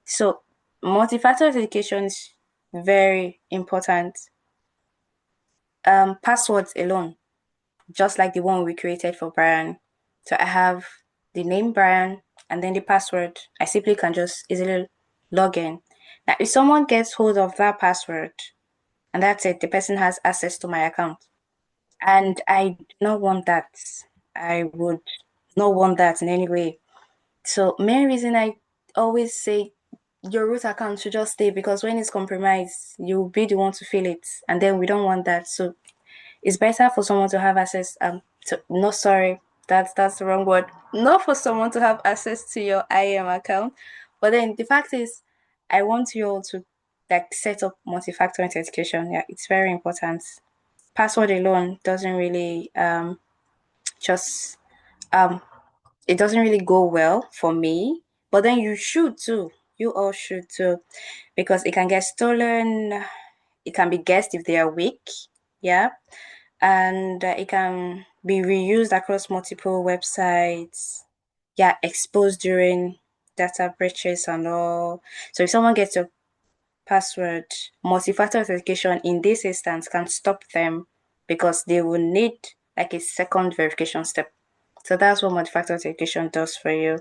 So multi-factor authentication is very important. Passwords alone, just like the one we created for Brian. So I have the name Brian and then the password. I simply can just easily log in. Now, if someone gets hold of that password and that's it, the person has access to my account. And I do not want that. I would not want that in any way. So main reason I always say your root account should just stay because when it's compromised, you'll be the one to feel it. And then we don't want that. So it's better for someone to have access to no sorry, that's the wrong word. Not for someone to have access to your IAM account. But then the fact is I want you all to like set up multi-factor authentication. Yeah, it's very important. Password alone doesn't really just um it doesn't really go well for me. But then you should too. You all should too. Because it can get stolen, it can be guessed if they are weak. Yeah. And it can be reused across multiple websites. Yeah, exposed during data breaches and all. So if someone gets your password, multi-factor authentication in this instance can stop them because they will need like a second verification step. So that's what multi-factor authentication does for you.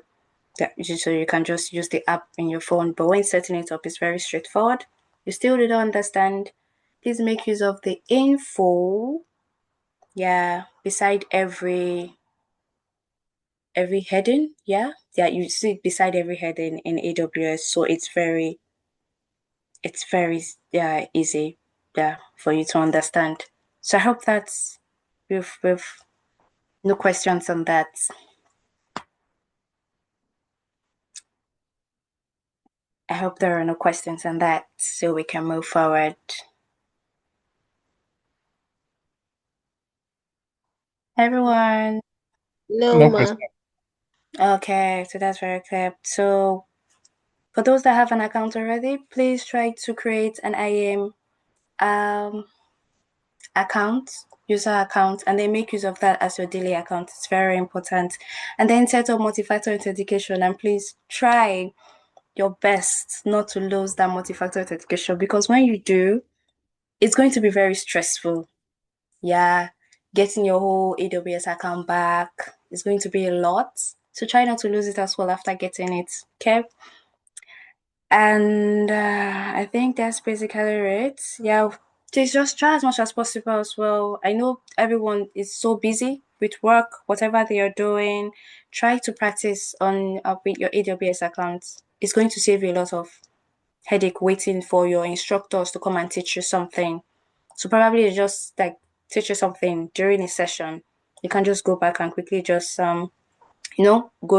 So you can just use the app in your phone, but when setting it up, it's very straightforward. You still don't understand. Please make use of the info. Yeah, beside every heading. Yeah, you see beside every heading in AWS. So it's very yeah easy yeah for you to understand. So I hope that's with no questions on that. I hope there are no questions on that, so we can move forward. Everyone. No, No ma. question. Okay, so that's very clear. So for those that have an account already, please try to create an IAM um account, user account, and then make use of that as your daily account. It's very important. And then set up multi-factor authentication and please try your best not to lose that multi-factor authentication because when you do, it's going to be very stressful. Yeah, getting your whole AWS account back is going to be a lot. So try not to lose it as well after getting it. Okay. And I think that's basically it. Yeah, just try as much as possible as well. I know everyone is so busy with work, whatever they are doing, try to practice on with your AWS account. It's going to save you a lot of headache waiting for your instructors to come and teach you something. So probably just like teach you something during a session. You can just go back and quickly just go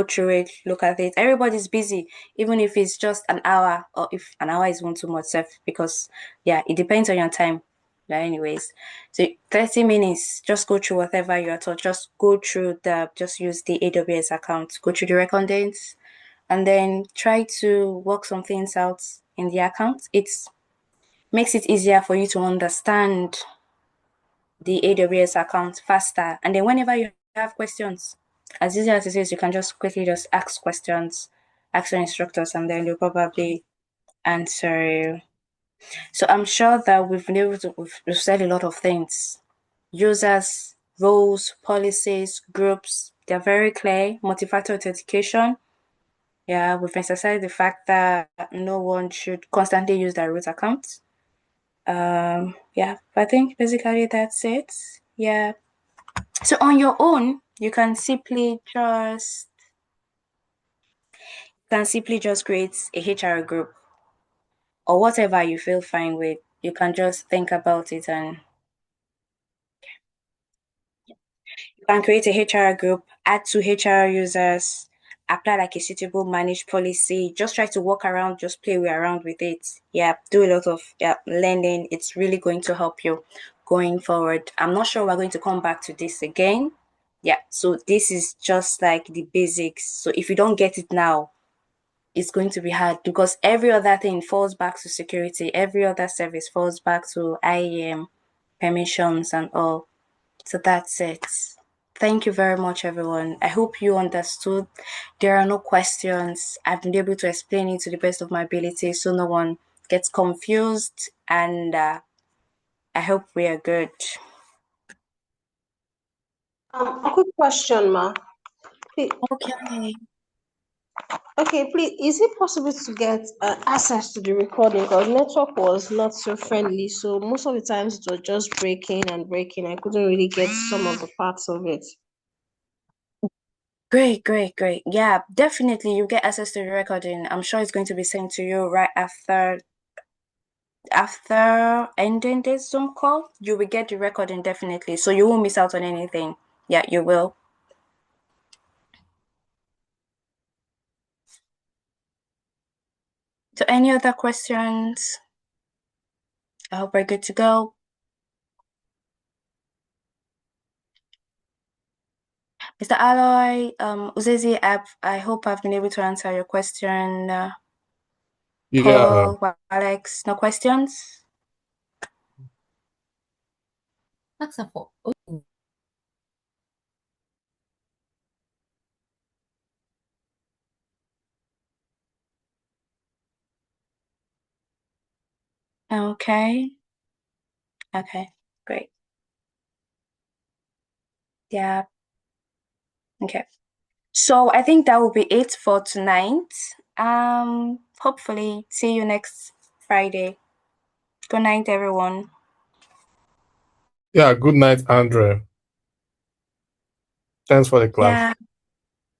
through it, look at it. Everybody's busy, even if it's just an hour, or if an hour is one too much, because yeah, it depends on your time. But anyways, so 30 minutes, just go through whatever you are taught. Just use the AWS account, go through the recordings, and then try to work some things out in the account. It makes it easier for you to understand the AWS account faster. And then whenever you have questions, as easy as it is, you can just quickly just ask questions, ask your instructors, and then they'll probably answer you. So I'm sure that we've said a lot of things. Users, roles, policies, groups, they're very clear. Multi-factor authentication. Yeah, we've emphasized the fact that no one should constantly use their root account. Yeah, I think basically that's it. Yeah. So on your own, you can simply just create a HR group or whatever you feel fine with. You can just think about it, and you can create a HR group, add two HR users, apply like a suitable managed policy. Just try to walk around, just play around with it. Yeah, do a lot of learning. It's really going to help you going forward. I'm not sure we're going to come back to this again. Yeah, so this is just like the basics. So if you don't get it now, it's going to be hard because every other thing falls back to security. Every other service falls back to IAM permissions and all. So that's it. Thank you very much, everyone. I hope you understood. There are no questions. I've been able to explain it to the best of my ability so no one gets confused. And I hope we are good. A quick question, ma. Okay. Okay, please, is it possible to get access to the recording? Because network was not so friendly, so most of the times it was just breaking and breaking. I couldn't really get some of the parts of it. Great, great, great. Yeah, definitely you get access to the recording. I'm sure it's going to be sent to you right after ending this Zoom call. You will get the recording definitely. So you won't miss out on anything. Yeah, you will. So any other questions? I hope we're good to go. Mr. Alloy, Uzezi, I hope I've been able to answer your question. Yeah, Paul, Alex, no questions? Okay. Okay, great. Yeah. Okay. So I think that will be it for tonight. Hopefully see you next Friday. Good night, everyone. yeah. Good night, Andre. Thanks for the class.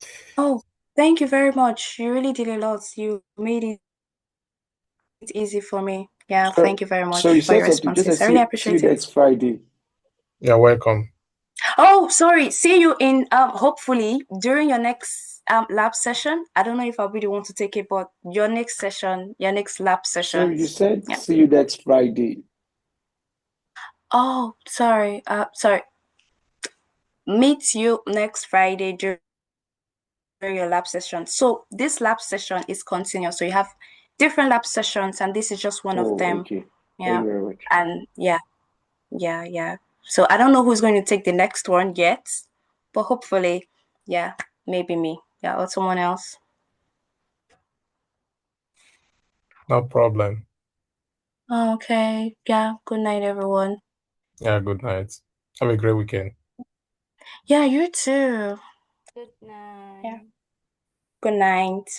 Yeah. Oh, thank you very much. You really did a lot. You made it easy for me. Yeah, thank you very So you much for said your something. Just responses. I really see you appreciate it. next Friday. You're welcome. Oh, sorry. See you in hopefully during your next lab session. I don't know if I'll be the one to take it, but your next session, your next lab So you sessions. said Yeah. see you next Friday. Oh, sorry. Sorry. Meet you next Friday during your lab session. So this lab session is continuous. So you have different lab sessions, and this is just one of Oh, them. okay. Thank Yeah. you very much. And yeah. So I don't know who's going to take the next one yet, but hopefully, yeah, maybe me. Yeah, or someone else. No problem. Okay. Yeah. Good night, everyone. Yeah, good night. Have a great weekend. Yeah, you too. Good night. Yeah. Good night.